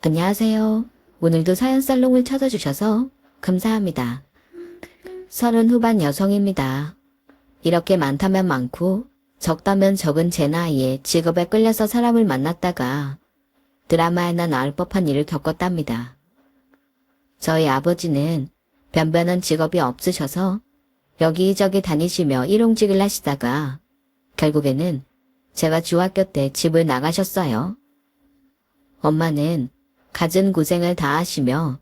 안녕하세요. 오늘도 사연 살롱을 찾아주셔서 감사합니다. 30 후반 여성입니다. 이렇게 많다면 많고 적다면 적은 제 나이에 직업에 끌려서 사람을 만났다가 드라마에나 나올 법한 일을 겪었답니다. 저희 아버지는 변변한 직업이 없으셔서 여기저기 다니시며 일용직을 하시다가 결국에는 제가 중학교 때 집을 나가셨어요. 엄마는 갖은 고생을 다 하시며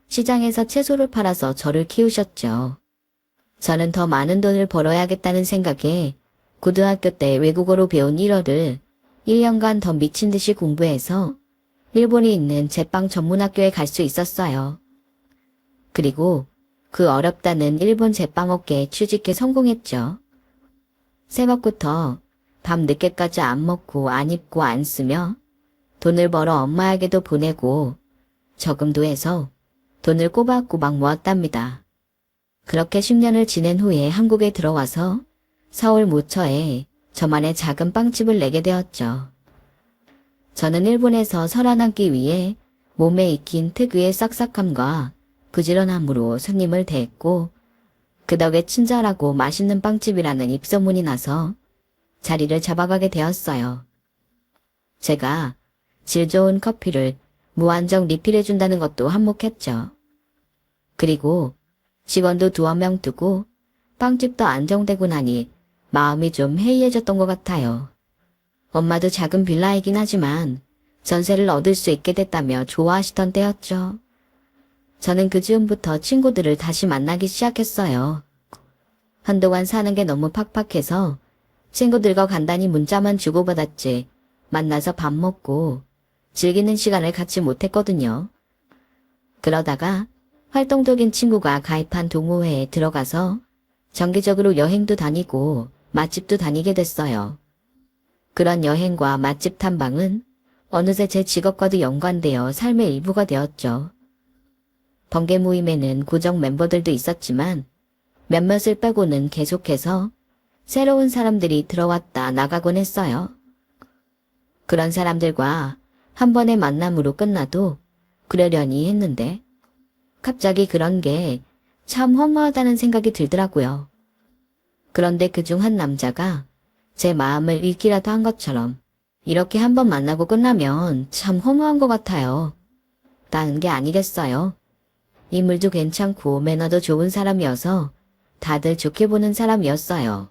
시장에서 채소를 팔아서 저를 키우셨죠. 저는 더 많은 돈을 벌어야겠다는 생각에 고등학교 때 외국어로 배운 일어를 1년간 더 미친 듯이 공부해서 일본에 있는 제빵 전문학교에 갈 수 있었어요. 그리고 그 어렵다는 일본 제빵업계에 취직해 성공했죠. 새벽부터 밤 늦게까지 안 먹고 안 입고 안 쓰며 돈을 벌어 엄마에게도 보내고 저금도 해서 돈을 꼬박꼬박 모았답니다. 그렇게 10년을 지낸 후에 한국에 들어와서 서울 모처에 저만의 작은 빵집을 내게 되었죠. 저는 일본에서 살아남기 위해 몸에 익힌 특유의 싹싹함과 부지런함으로 손님을 대했고 그 덕에 친절하고 맛있는 빵집이라는 입소문이 나서 자리를 잡아가게 되었어요. 제가 질 좋은 커피를 무한정 리필해준다는 것도 한몫했죠. 그리고 직원도 2명 두고 빵집도 안정되고 나니 마음이 좀 해이해졌던 것 같아요. 엄마도 작은 빌라이긴 하지만 전세를 얻을 수 있게 됐다며 좋아하시던 때였죠. 저는 그 즈음부터 친구들을 다시 만나기 시작했어요. 한동안 사는 게 너무 팍팍해서 친구들과 간단히 문자만 주고받았지 만나서 밥 먹고 즐기는 시간을 갖지 못했거든요. 그러다가 활동적인 친구가 가입한 동호회에 들어가서 정기적으로 여행도 다니고 맛집도 다니게 됐어요. 그런 여행과 맛집 탐방은 어느새 제 직업과도 연관되어 삶의 일부가 되었죠. 번개 모임에는 고정 멤버들도 있었지만 몇몇을 빼고는 계속해서 새로운 사람들이 들어왔다 나가곤 했어요. 그런 사람들과 한 번의 만남으로 끝나도 그러려니 했는데 갑자기 그런 게 참 허무하다는 생각이 들더라고요. 그런데 그중 한 남자가 제 마음을 읽기라도 한 것처럼 이렇게 한 번 만나고 끝나면 참 허무한 것 같아요. 라는 게 아니겠어요. 인물도 괜찮고 매너도 좋은 사람이어서 다들 좋게 보는 사람이었어요.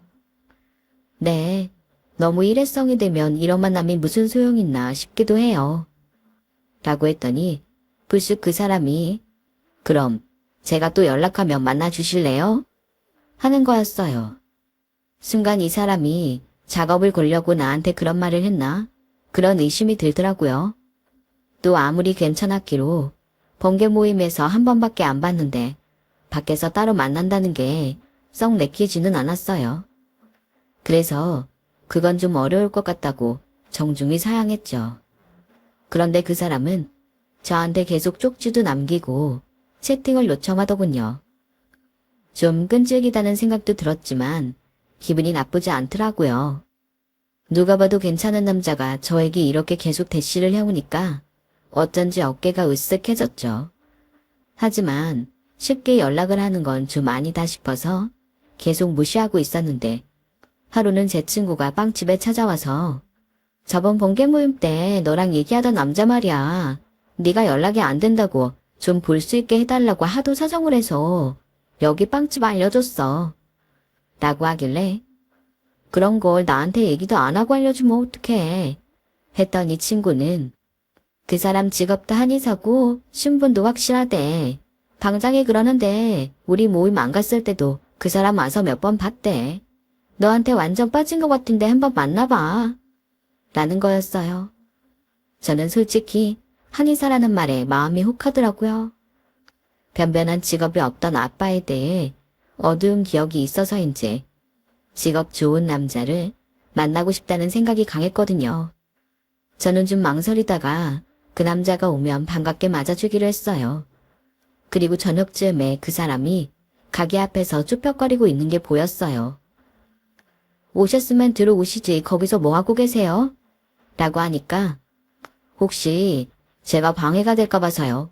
네, 너무 일회성이 되면 이런 만남이 무슨 소용있나 싶기도 해요. 라고 했더니 불쑥 그 사람이 그럼 제가 또 연락하면 만나주실래요? 하는 거였어요. 순간 이 사람이 작업을 걸려고 나한테 그런 말을 했나? 그런 의심이 들더라고요. 또 아무리 괜찮았기로 번개 모임에서 한 번밖에 안 봤는데 밖에서 따로 만난다는 게 썩 내키지는 않았어요. 그래서 그건 좀 어려울 것 같다고 정중히 사양했죠. 그런데 그 사람은 저한테 계속 쪽지도 남기고 채팅을 요청하더군요. 좀 끈질기다는 생각도 들었지만 기분이 나쁘지 않더라고요. 누가 봐도 괜찮은 남자가 저에게 이렇게 계속 대시를 해오니까 어쩐지 어깨가 으쓱해졌죠. 하지만 쉽게 연락을 하는 건 좀 아니다 싶어서 계속 무시하고 있었는데 하루는 제 친구가 빵집에 찾아와서 저번 번개 모임 때 너랑 얘기하던 남자 말이야. 네가 연락이 안 된다고 좀 볼 수 있게 해달라고 하도 사정을 해서 여기 빵집 알려줬어. 라고 하길래 그런 걸 나한테 얘기도 안 하고 알려주면 어떡해. 했더니 친구는 그 사람 직업도 한의사고 신분도 확실하대. 방장이 그러는데 우리 모임 안 갔을 때도 그 사람 와서 몇 번 봤대. 너한테 완전 빠진 것 같은데 한번 만나봐. 라는 거였어요. 저는 솔직히 한의사라는 말에 마음이 혹하더라고요. 변변한 직업이 없던 아빠에 대해 어두운 기억이 있어서인지 직업 좋은 남자를 만나고 싶다는 생각이 강했거든요. 저는 좀 망설이다가 그 남자가 오면 반갑게 맞아주기로 했어요. 그리고 저녁쯤에 그 사람이 가게 앞에서 쭈뼛거리고 있는 게 보였어요. 오셨으면 들어오시지 거기서 뭐하고 계세요? 라고 하니까 혹시 제가 방해가 될까 봐서요.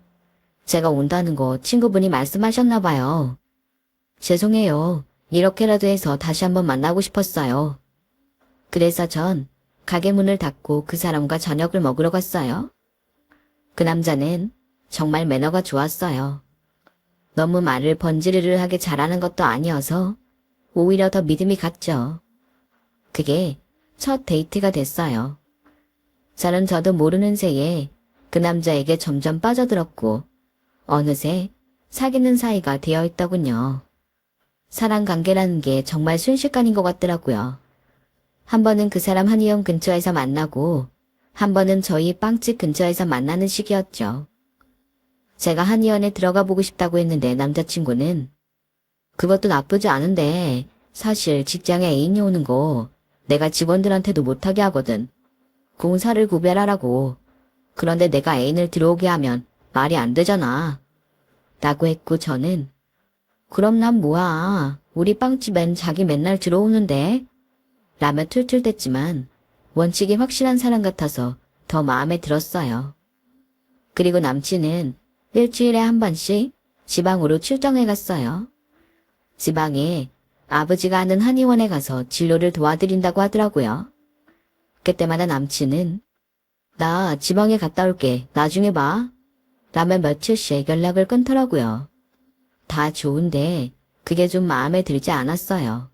제가 온다는 거 친구분이 말씀하셨나 봐요. 죄송해요. 이렇게라도 해서 다시 한번 만나고 싶었어요. 그래서 전 가게 문을 닫고 그 사람과 저녁을 먹으러 갔어요. 그 남자는 정말 매너가 좋았어요. 너무 말을 번지르르하게 잘하는 것도 아니어서 오히려 더 믿음이 갔죠. 그게 첫 데이트가 됐어요. 저는 저도 모르는 새에 그 남자에게 점점 빠져들었고 어느새 사귀는 사이가 되어 있더군요. 사람 관계라는 게 정말 순식간인 것 같더라고요. 한 번은 그 사람 한의원 근처에서 만나고 한 번은 저희 빵집 근처에서 만나는 시기였죠. 제가 한의원에 들어가 보고 싶다고 했는데 남자친구는 그것도 나쁘지 않은데 사실 직장에 애인이 오는 거 내가 직원들한테도 못하게 하거든. 공사를 구별하라고. 그런데 내가 애인을 들어오게 하면 말이 안 되잖아. 라고 했고 저는 그럼 난 뭐야. 우리 빵집엔 자기 맨날 들어오는데. 라며 툴툴댔지만 원칙이 확실한 사람 같아서 더 마음에 들었어요. 그리고 남친은 일주일에 한 번씩 지방으로 출장해 갔어요. 지방에 아버지가 하는 한의원에 가서 진료를 도와드린다고 하더라고요. 그때마다 남친은 나 지방에 갔다 올게. 나중에 봐. 라며 며칠씩 연락을 끊더라고요. 다 좋은데 그게 좀 마음에 들지 않았어요.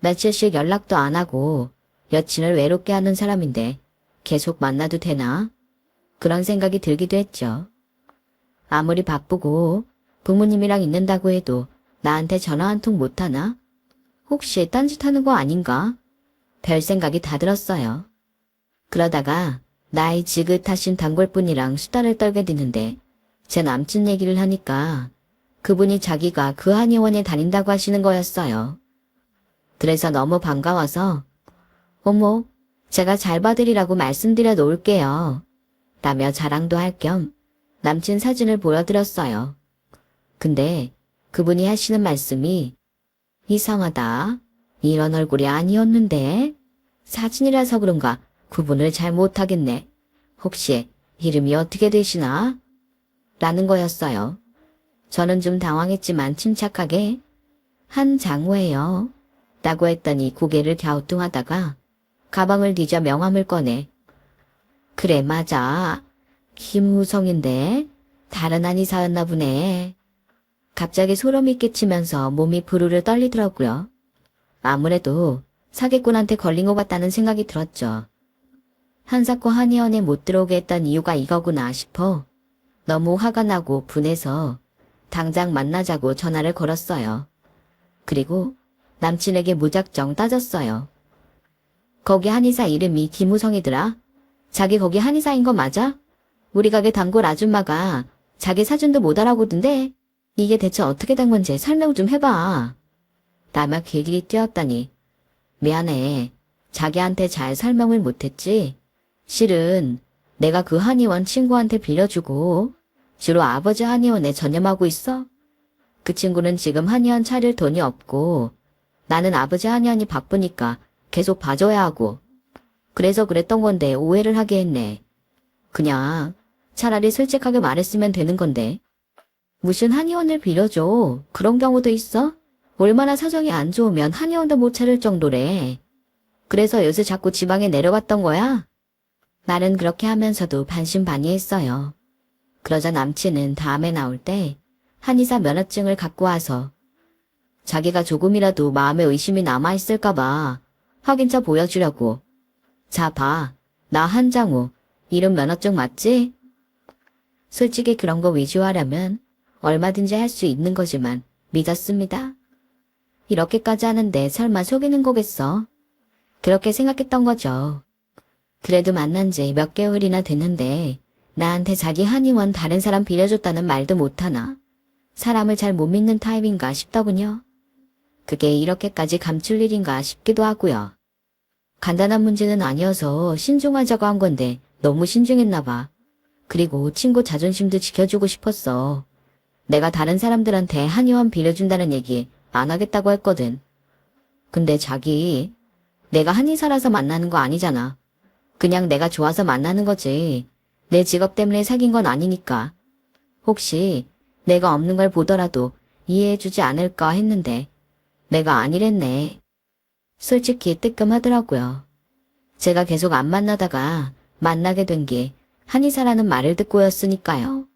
며칠씩 연락도 안 하고 여친을 외롭게 하는 사람인데 계속 만나도 되나? 그런 생각이 들기도 했죠. 아무리 바쁘고 부모님이랑 있는다고 해도 나한테 전화 한 통 못하나? 혹시 딴짓하는 거 아닌가? 별 생각이 다 들었어요. 그러다가 나이 지긋하신 단골분이랑 수다를 떨게 되는데 제 남친 얘기를 하니까 그분이 자기가 그 한의원에 다닌다고 하시는 거였어요. 그래서 너무 반가워서 어머, 제가 잘 봐드리라고 말씀드려 놓을게요. 라며 자랑도 할 겸 남친 사진을 보여드렸어요. 근데 그분이 하시는 말씀이 이상하다. 이런 얼굴이 아니었는데 사진이라서 그런가 구분을 잘 못하겠네. 혹시 이름이 어떻게 되시나? 라는 거였어요. 저는 좀 당황했지만 침착하게 한장호예요. 라고 했더니 고개를 갸우뚱하다가 가방을 뒤져 명함을 꺼내 그래 맞아. 김우성인데 다른 한의사였나 보네. 갑자기 소름이 끼치면서 몸이 부르르 떨리더라고요. 아무래도 사기꾼한테 걸린 것 같다는 생각이 들었죠. 한사코 한의원에 못 들어오게 했던 이유가 이거구나 싶어 너무 화가 나고 분해서 당장 만나자고 전화를 걸었어요. 그리고 남친에게 무작정 따졌어요. 거기 한의사 이름이 김우성이더라. 자기 거기 한의사인 거 맞아? 우리 가게 단골 아줌마가 자기 사진도 못 알아보던데 이게 대체 어떻게 된 건지 설명 좀 해봐. 라며 길길이 뛰었다니 미안해. 자기한테 잘 설명을 못했지. 실은 내가 그 한의원 친구한테 빌려주고 주로 아버지 한의원에 전념하고 있어. 그 친구는 지금 한의원 차릴 돈이 없고 나는 아버지 한의원이 바쁘니까 계속 봐줘야 하고 그래서 그랬던 건데 오해를 하게 했네. 그냥 차라리 솔직하게 말했으면 되는 건데 무슨 한의원을 빌려줘. 그런 경우도 있어? 얼마나 사정이 안 좋으면 한의원도 못 차릴 정도래. 그래서 요새 자꾸 지방에 내려갔던 거야? 말은 그렇게 하면서도 반신반의했어요. 그러자 남친은 다음에 나올 때 한의사 면허증을 갖고 와서 자기가 조금이라도 마음에 의심이 남아있을까봐 확인차 보여주려고. 자 봐. 나 한장우. 이름 면허증 맞지? 솔직히 그런 거 위조하려면 얼마든지 할 수 있는 거지만 믿었습니다. 이렇게까지 하는데 설마 속이는 거겠어? 그렇게 생각했던 거죠. 그래도 만난 지 몇 개월이나 됐는데 나한테 자기 한의원 다른 사람 빌려줬다는 말도 못하나. 사람을 잘 못 믿는 타입인가 싶더군요. 그게 이렇게까지 감출 일인가 싶기도 하고요. 간단한 문제는 아니어서 신중하자고 한 건데 너무 신중했나 봐. 그리고 친구 자존심도 지켜주고 싶었어. 내가 다른 사람들한테 한의원 빌려준다는 얘기 안 하겠다고 했거든. 근데 자기, 내가 한의사라서 만나는 거 아니잖아. 그냥 내가 좋아서 만나는 거지. 내 직업 때문에 사귄 건 아니니까. 혹시 내가 없는 걸 보더라도 이해해주지 않을까 했는데 내가 아니랬네. 솔직히 뜨끔하더라고요. 제가 계속 안 만나다가 만나게 된 게 한의사라는 말을 듣고였으니까요.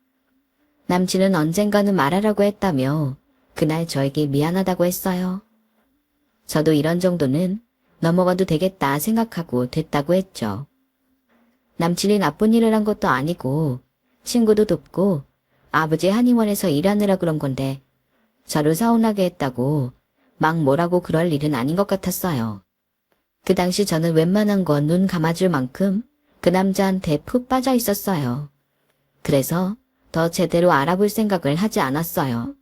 남친은 언젠가는 말하라고 했다며 그날 저에게 미안하다고 했어요. 저도 이런 정도는 넘어가도 되겠다 생각하고 됐다고 했죠. 남친이 나쁜 일을 한 것도 아니고 친구도 돕고 아버지 한의원에서 일하느라 그런 건데 저를 서운하게 했다고 막 뭐라고 그럴 일은 아닌 것 같았어요. 그 당시 저는 웬만한 건 눈 감아줄 만큼 그 남자한테 푹 빠져 있었어요. 그래서 더 제대로 알아볼 생각을 하지 않았어요.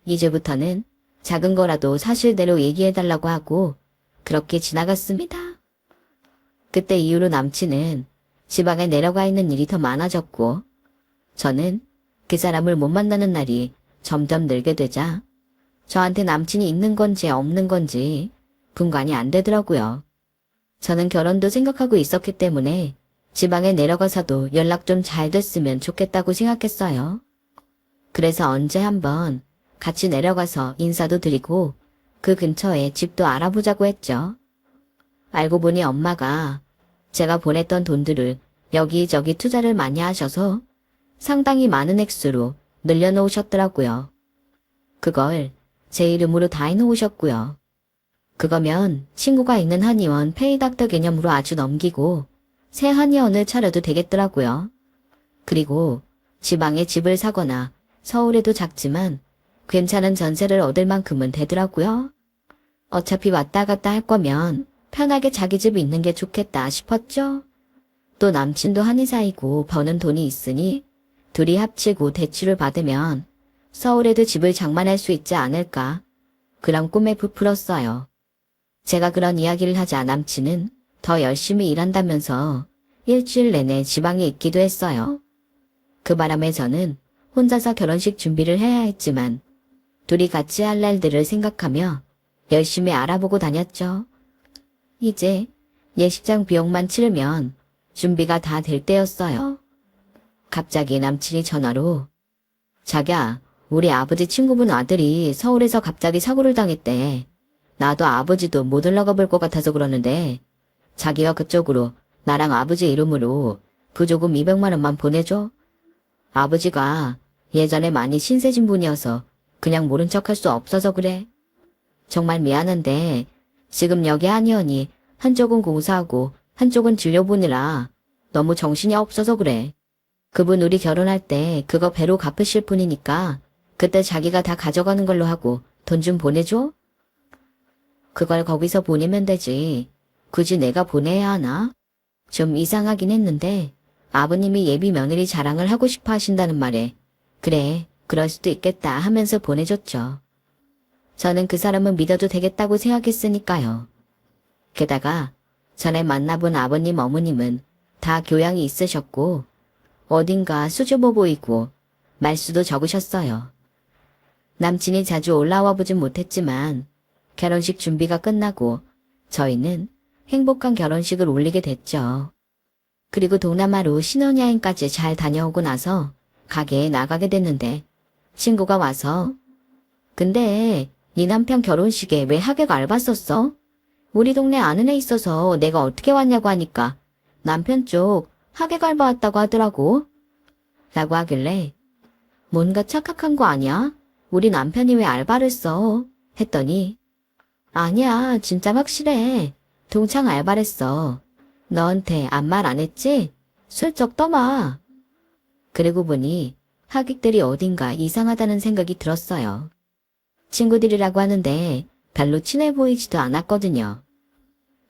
이제부터는 작은 거라도 사실대로 얘기해달라고 하고 그렇게 지나갔습니다. 그때 이후로 남친은 지방에 내려가 있는 일이 더 많아졌고 저는 그 사람을 못 만나는 날이 점점 늘게 되자 저한테 남친이 있는 건지 없는 건지 분간이 안 되더라고요. 저는 결혼도 생각하고 있었기 때문에 지방에 내려가서도 연락 좀 잘 됐으면 좋겠다고 생각했어요. 그래서 언제 한번 같이 내려가서 인사도 드리고 그 근처에 집도 알아보자고 했죠. 알고 보니 엄마가 제가 보냈던 돈들을 여기저기 투자를 많이 하셔서 상당히 많은 액수로 늘려놓으셨더라고요. 그걸 제 이름으로 다 해놓으셨고요. 그거면 친구가 있는 한의원 페이닥터 개념으로 아주 넘기고 새 한의원을 차려도 되겠더라고요. 그리고 지방에 집을 사거나 서울에도 작지만 괜찮은 전세를 얻을 만큼은 되더라고요. 어차피 왔다 갔다 할 거면 편하게 자기 집 있는 게 좋겠다 싶었죠. 또 남친도 한의사이고 버는 돈이 있으니 둘이 합치고 대출을 받으면 서울에도 집을 장만할 수 있지 않을까. 그런 꿈에 부풀었어요. 제가 그런 이야기를 하자 남친은 더 열심히 일한다면서 일주일 내내 지방에 있기도 했어요. 그 바람에 저는 혼자서 결혼식 준비를 해야 했지만 둘이 같이 할 날들을 생각하며 열심히 알아보고 다녔죠. 이제 예식장 비용만 치르면 준비가 다 될 때였어요. 갑자기 남친이 전화로 자기야, 우리 아버지 친구분 아들이 서울에서 갑자기 사고를 당했대. 나도 아버지도 못 올라가 볼 것 같아서 그러는데 자기가 그쪽으로 나랑 아버지 이름으로 부조금 200만 원만 보내줘. 아버지가 예전에 많이 신세진 분이어서 그냥 모른 척할 수 없어서 그래. 정말 미안한데 지금 여기 한의원이 한쪽은 공사하고 한쪽은 진료 보느라 너무 정신이 없어서 그래. 그분 우리 결혼할 때 그거 배로 갚으실 분이니까 그때 자기가 다 가져가는 걸로 하고 돈 좀 보내줘? 그걸 거기서 보내면 되지. 굳이 내가 보내야 하나? 좀 이상하긴 했는데 아버님이 예비 며느리 자랑을 하고 싶어 하신다는 말에 그래, 그럴 수도 있겠다 하면서 보내줬죠. 저는 그 사람은 믿어도 되겠다고 생각했으니까요. 게다가 전에 만나본 아버님 어머님은 다 교양이 있으셨고 어딘가 수줍어 보이고 말수도 적으셨어요. 남친이 자주 올라와 보진 못했지만 결혼식 준비가 끝나고 저희는 행복한 결혼식을 올리게 됐죠. 그리고 동남아로 신혼여행까지 잘 다녀오고 나서 가게에 나가게 됐는데 친구가 와서 근데 네 남편 결혼식에 왜 하객 알바 썼어? 우리 동네 아는 애 있어서 내가 어떻게 왔냐고 하니까 남편 쪽 하객 알바 왔다고 하더라고. 라고 하길래 뭔가 착각한 거 아니야? 우리 남편이 왜 알바를 써? 했더니 아니야, 진짜 확실해. 동창 알바를 써. 너한테 아무 말 안 했지? 슬쩍 떠마. 그러고 보니 하객들이 어딘가 이상하다는 생각이 들었어요. 친구들이라고 하는데 별로 친해 보이지도 않았거든요.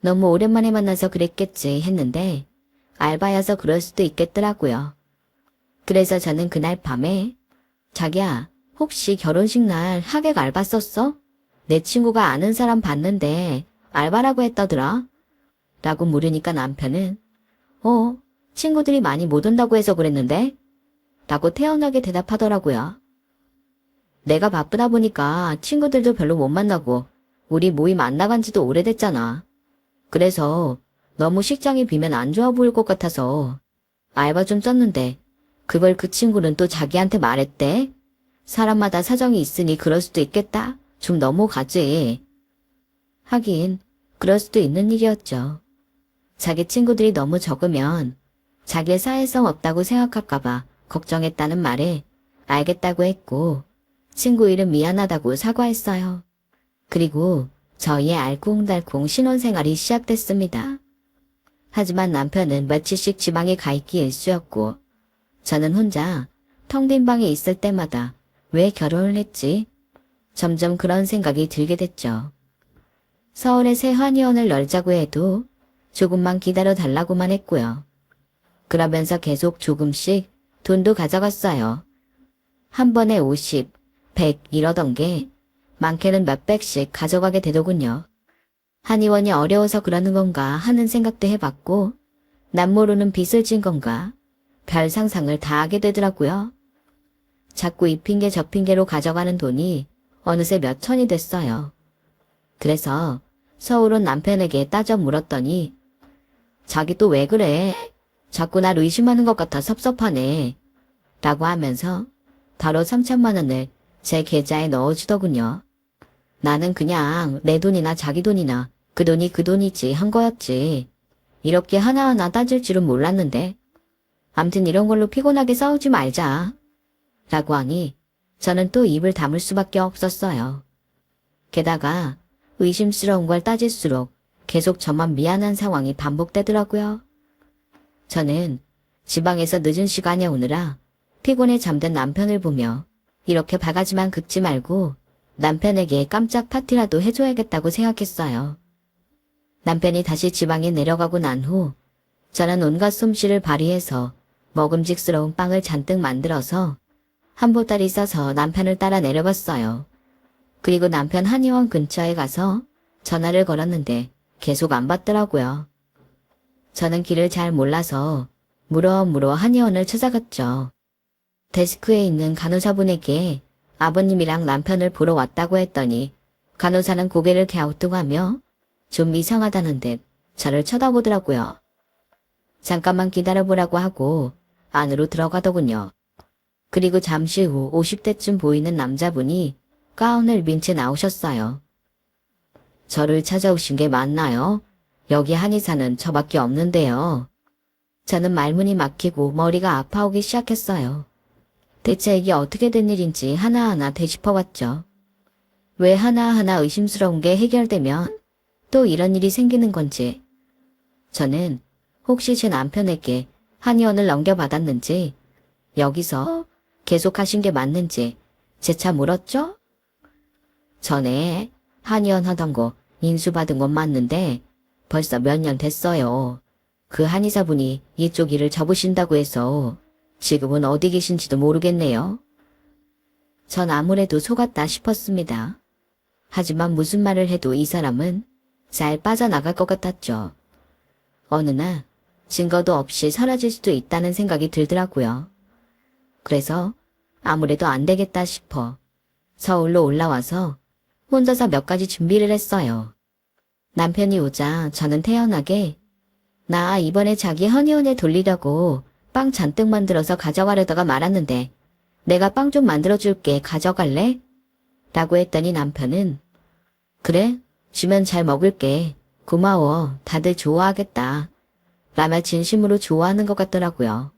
너무 오랜만에 만나서 그랬겠지 했는데 알바여서 그럴 수도 있겠더라고요. 그래서 저는 그날 밤에 자기야, 혹시 결혼식 날 하객 알바 썼어? 내 친구가 아는 사람 봤는데 알바라고 했다더라. 라고 물으니까 남편은 친구들이 많이 못 온다고 해서 그랬는데? 라고 태연하게 대답하더라고요. 내가 바쁘다 보니까 친구들도 별로 못 만나고 우리 모임 안 나간 지도 오래됐잖아. 그래서 너무 식장이 비면 안 좋아 보일 것 같아서 알바 좀 썼는데 그걸 그 친구는 또 자기한테 말했대. 사람마다 사정이 있으니 그럴 수도 있겠다. 좀 넘어가지. 하긴 그럴 수도 있는 일이었죠. 자기 친구들이 너무 적으면 자기의 사회성 없다고 생각할까봐 걱정했다는 말에 알겠다고 했고 친구 이름 미안하다고 사과했어요. 그리고 저희의 알콩달콩 신혼생활이 시작됐습니다. 하지만 남편은 며칠씩 지방에 가 있기 일쑤였고 저는 혼자 텅 빈 방에 있을 때마다 왜 결혼을 했지? 점점 그런 생각이 들게 됐죠. 서울에 새 한의원을 열자고 해도 조금만 기다려 달라고만 했고요. 그러면서 계속 조금씩 돈도 가져갔어요. 한 번에 50, 100 이러던 게 많게는 몇백씩 가져가게 되더군요. 한의원이 어려워서 그러는 건가 하는 생각도 해봤고 남모르는 빚을 진 건가 별 상상을 다 하게 되더라고요. 자꾸 이 핑계 저 핑계로 가져가는 돈이 어느새 몇 천이 됐어요. 그래서 서울 온 남편에게 따져 물었더니 자기 또 왜 그래? 자꾸 날 의심하는 것 같아 섭섭하네. 라고 하면서 바로 3천만 원을 제 계좌에 넣어주더군요. 나는 그냥 내 돈이나 자기 돈이나 그 돈이 그 돈이지 한 거였지. 이렇게 하나하나 따질 줄은 몰랐는데. 암튼 이런 걸로 피곤하게 싸우지 말자. 라고 하니 저는 또 입을 다물 수밖에 없었어요. 게다가 의심스러운 걸 따질수록 계속 저만 미안한 상황이 반복되더라고요. 저는 지방에서 늦은 시간에 오느라 피곤해 잠든 남편을 보며 이렇게 바가지만 긁지 말고 남편에게 깜짝 파티라도 해줘야겠다고 생각했어요. 남편이 다시 지방에 내려가고 난 후 저는 온갖 솜씨를 발휘해서 먹음직스러운 빵을 잔뜩 만들어서 한 보따리 싸서 남편을 따라 내려갔어요. 그리고 남편 한의원 근처에 가서 전화를 걸었는데 계속 안 받더라고요. 저는 길을 잘 몰라서 물어 한의원을 찾아갔죠. 데스크에 있는 간호사분에게 아버님이랑 남편을 보러 왔다고 했더니 간호사는 고개를 갸우뚱하며 좀 이상하다는 듯 저를 쳐다보더라고요. 잠깐만 기다려보라고 하고 안으로 들어가더군요. 그리고 잠시 후 50대쯤 보이는 남자분이 가운을 민 채 나오셨어요. 저를 찾아오신 게 맞나요? 여기 한의사는 저밖에 없는데요. 저는 말문이 막히고 머리가 아파오기 시작했어요. 대체 이게 어떻게 된 일인지 하나하나 되짚어봤죠. 왜 하나하나 의심스러운 게 해결되면 또 이런 일이 생기는 건지. 저는 혹시 제 남편에게 한의원을 넘겨받았는지 여기서 계속 하신 게 맞는지 재차 물었죠? 전에 한의원 하던 거 인수받은 건 맞는데 벌써 몇 년 됐어요. 그 한의사분이 이쪽 일을 접으신다고 해서 지금은 어디 계신지도 모르겠네요. 전 아무래도 속았다 싶었습니다. 하지만 무슨 말을 해도 이 사람은 잘 빠져나갈 것 같았죠. 어느 날 증거도 없이 사라질 수도 있다는 생각이 들더라고요. 그래서 아무래도 안 되겠다 싶어 서울로 올라와서 혼자서 몇 가지 준비를 했어요. 남편이 오자 저는 태연하게 나 이번에 자기 한의원에 돌리려고 빵 잔뜩 만들어서 가져가려다가 말았는데 내가 빵 좀 만들어줄게 가져갈래? 라고 했더니 남편은 그래? 주면 잘 먹을게. 고마워. 다들 좋아하겠다. 라며 진심으로 좋아하는 것 같더라고요.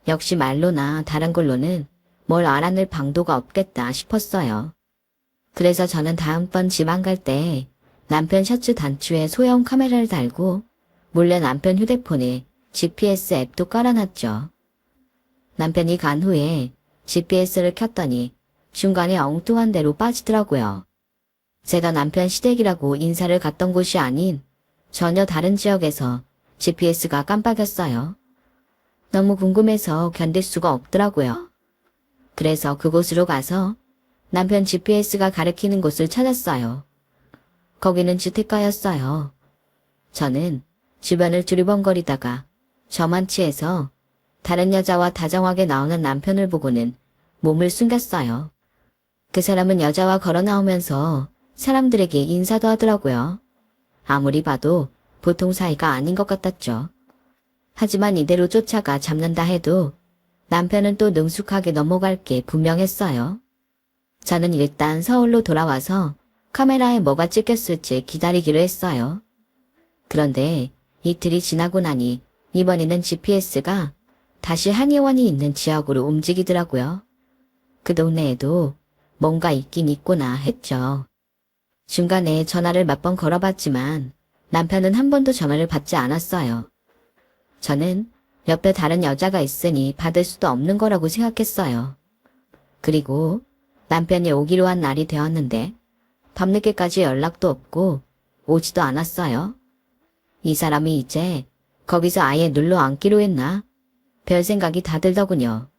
역시 말로나 다른 걸로는 뭘 알아낼 방도가 없겠다 싶었어요. 그래서 저는 다음번 지방 갈 때 남편 셔츠 단추에 소형 카메라를 달고 몰래 남편 휴대폰에 GPS 앱도 깔아놨죠. 남편이 간 후에 GPS를 켰더니 중간에 엉뚱한 데로 빠지더라고요. 제가 남편 시댁이라고 인사를 갔던 곳이 아닌 전혀 다른 지역에서 GPS가 깜빡였어요. 너무 궁금해서 견딜 수가 없더라고요. 그래서 그곳으로 가서 남편 GPS가 가리키는 곳을 찾았어요. 거기는 주택가였어요. 저는 주변을 두리번거리다가 저만 취해서 다른 여자와 다정하게 나오는 남편을 보고는 몸을 숨겼어요. 그 사람은 여자와 걸어 나오면서 사람들에게 인사도 하더라고요. 아무리 봐도 보통 사이가 아닌 것 같았죠. 하지만 이대로 쫓아가 잡는다 해도 남편은 또 능숙하게 넘어갈 게 분명했어요. 저는 일단 서울로 돌아와서 카메라에 뭐가 찍혔을지 기다리기로 했어요. 그런데 이틀이 지나고 나니 이번에는 GPS가 다시 한의원이 있는 지역으로 움직이더라고요. 그 동네에도 뭔가 있긴 있구나 했죠. 중간에 전화를 몇 번 걸어봤지만 남편은 한 번도 전화를 받지 않았어요. 저는 옆에 다른 여자가 있으니 받을 수도 없는 거라고 생각했어요. 그리고 남편이 오기로 한 날이 되었는데 밤늦게까지 연락도 없고 오지도 않았어요. 이 사람이 이제 거기서 아예 눌러 앉기로 했나? 별 생각이 다 들더군요.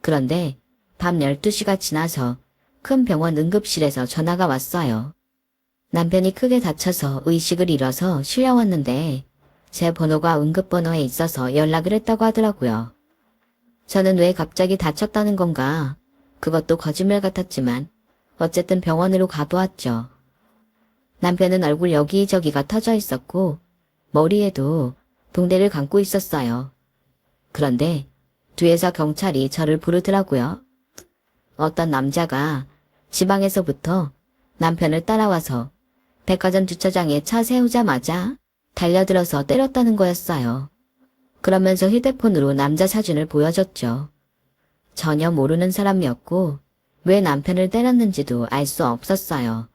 그런데 밤 12시가 지나서 큰 병원 응급실에서 전화가 왔어요. 남편이 크게 다쳐서 의식을 잃어서 실려왔는데 제 번호가 응급번호에 있어서 연락을 했다고 하더라고요. 저는 왜 갑자기 다쳤다는 건가? 그것도 거짓말 같았지만 어쨌든 병원으로 가보았죠. 남편은 얼굴 여기저기가 터져 있었고 머리에도 붕대를 감고 있었어요. 그런데 뒤에서 경찰이 저를 부르더라고요. 어떤 남자가 지방에서부터 남편을 따라와서 백화점 주차장에 차 세우자마자 달려들어서 때렸다는 거였어요. 그러면서 휴대폰으로 남자 사진을 보여줬죠. 전혀 모르는 사람이었고 왜 남편을 때렸는지도 알 수 없었어요.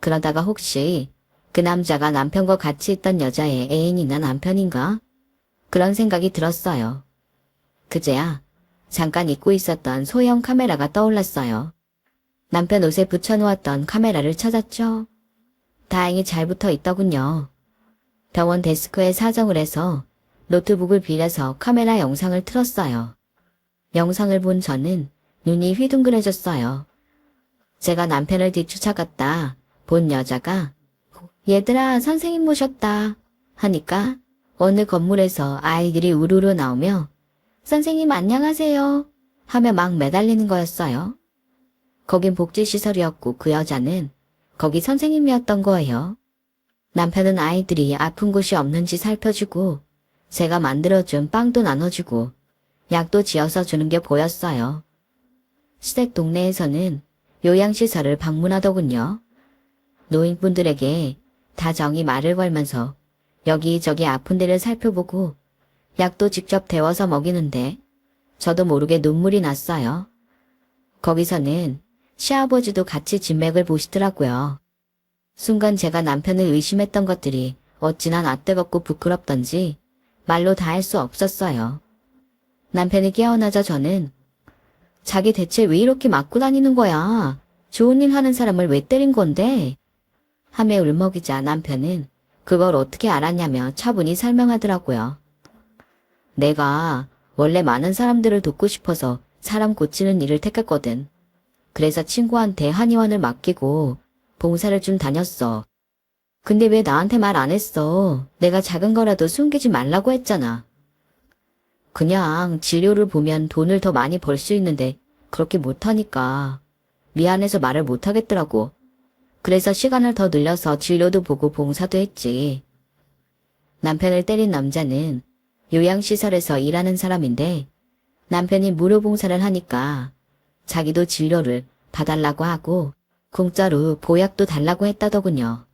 그러다가 혹시 그 남자가 남편과 같이 있던 여자의 애인이나 남편인가? 그런 생각이 들었어요. 그제야 잠깐 잊고 있었던 소형 카메라가 떠올랐어요. 남편 옷에 붙여놓았던 카메라를 찾았죠. 다행히 잘 붙어 있더군요. 병원 데스크에 사정을 해서 노트북을 빌려서 카메라 영상을 틀었어요. 영상을 본 저는 눈이 휘둥그레졌어요. 제가 남편을 뒤쫓아갔다 본 여자가 얘들아 선생님 모셨다 하니까 어느 건물에서 아이들이 우르르 나오며 선생님 안녕하세요 하며 막 매달리는 거였어요. 거긴 복지시설이었고 그 여자는 거기 선생님이었던 거예요. 남편은 아이들이 아픈 곳이 없는지 살펴주고 제가 만들어준 빵도 나눠주고 약도 지어서 주는 게 보였어요. 시댁 동네에서는 요양시설을 방문하더군요. 노인분들에게 다정히 말을 걸면서 여기저기 아픈 데를 살펴보고 약도 직접 데워서 먹이는데 저도 모르게 눈물이 났어요. 거기서는 시아버지도 같이 진맥을 보시더라고요. 순간 제가 남편을 의심했던 것들이 어찌나 낯뜨겁고 부끄럽던지 말로 다 할 수 없었어요. 남편이 깨어나자 저는 자기 대체 왜 이렇게 맞고 다니는 거야? 좋은 일 하는 사람을 왜 때린 건데? 하며 울먹이자 남편은 그걸 어떻게 알았냐며 차분히 설명하더라고요. 내가 원래 많은 사람들을 돕고 싶어서 사람 고치는 일을 택했거든. 그래서 친구한테 한의원을 맡기고 봉사를 좀 다녔어. 근데 왜 나한테 말 안 했어? 내가 작은 거라도 숨기지 말라고 했잖아. 그냥 진료를 보면 돈을 더 많이 벌 수 있는데 그렇게 못하니까 미안해서 말을 못하겠더라고. 그래서 시간을 더 늘려서 진료도 보고 봉사도 했지. 남편을 때린 남자는 요양시설에서 일하는 사람인데 남편이 무료 봉사를 하니까 자기도 진료를 봐달라고 하고 공짜로 보약도 달라고 했다더군요.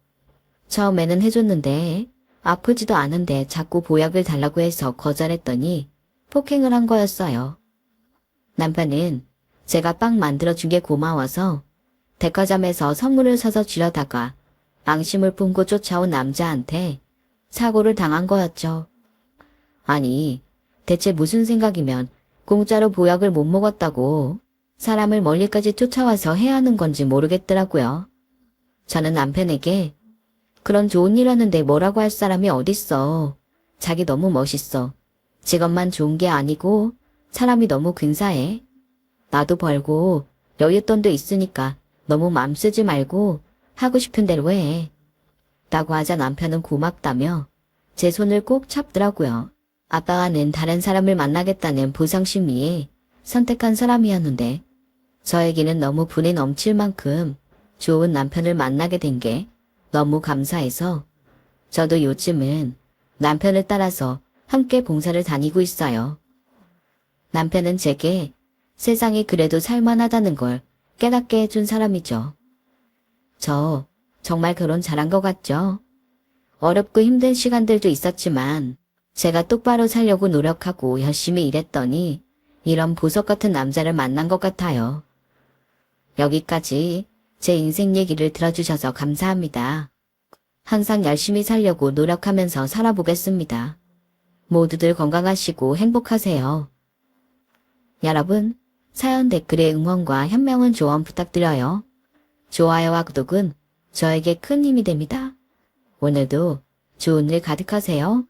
처음에는 해줬는데 아프지도 않은데 자꾸 보약을 달라고 해서 거절했더니 폭행을 한 거였어요. 남편은 제가 빵 만들어준 게 고마워서 백화점에서 선물을 사서 주려다가 앙심을 품고 쫓아온 남자한테 사고를 당한 거였죠. 아니, 대체 무슨 생각이면 공짜로 보약을 못 먹었다고 사람을 멀리까지 쫓아와서 해야 하는 건지 모르겠더라고요. 저는 남편에게 그런 좋은 일 하는데 뭐라고 할 사람이 어딨어. 자기 너무 멋있어. 직업만 좋은 게 아니고 사람이 너무 근사해. 나도 벌고 여윳돈도 있으니까 너무 맘 쓰지 말고 하고 싶은 대로 해. 라고 하자 남편은 고맙다며 제 손을 꼭 잡더라고요. 아빠와는 다른 사람을 만나겠다는 보상 심리에 선택한 사람이었는데 저에게는 너무 분이 넘칠 만큼 좋은 남편을 만나게 된 게 너무 감사해서 저도 요즘은 남편을 따라서 함께 봉사를 다니고 있어요. 남편은 제게 세상이 그래도 살만하다는 걸 깨닫게 해준 사람이죠. 저 정말 결혼 잘한 것 같죠? 어렵고 힘든 시간들도 있었지만 제가 똑바로 살려고 노력하고 열심히 일했더니 이런 보석 같은 남자를 만난 것 같아요. 여기까지 제 인생 얘기를 들어주셔서 감사합니다. 항상 열심히 살려고 노력하면서 살아보겠습니다. 모두들 건강하시고 행복하세요. 여러분, 사연 댓글에 응원과 현명한 조언 부탁드려요. 좋아요와 구독은 저에게 큰 힘이 됩니다. 오늘도 좋은 일 가득하세요.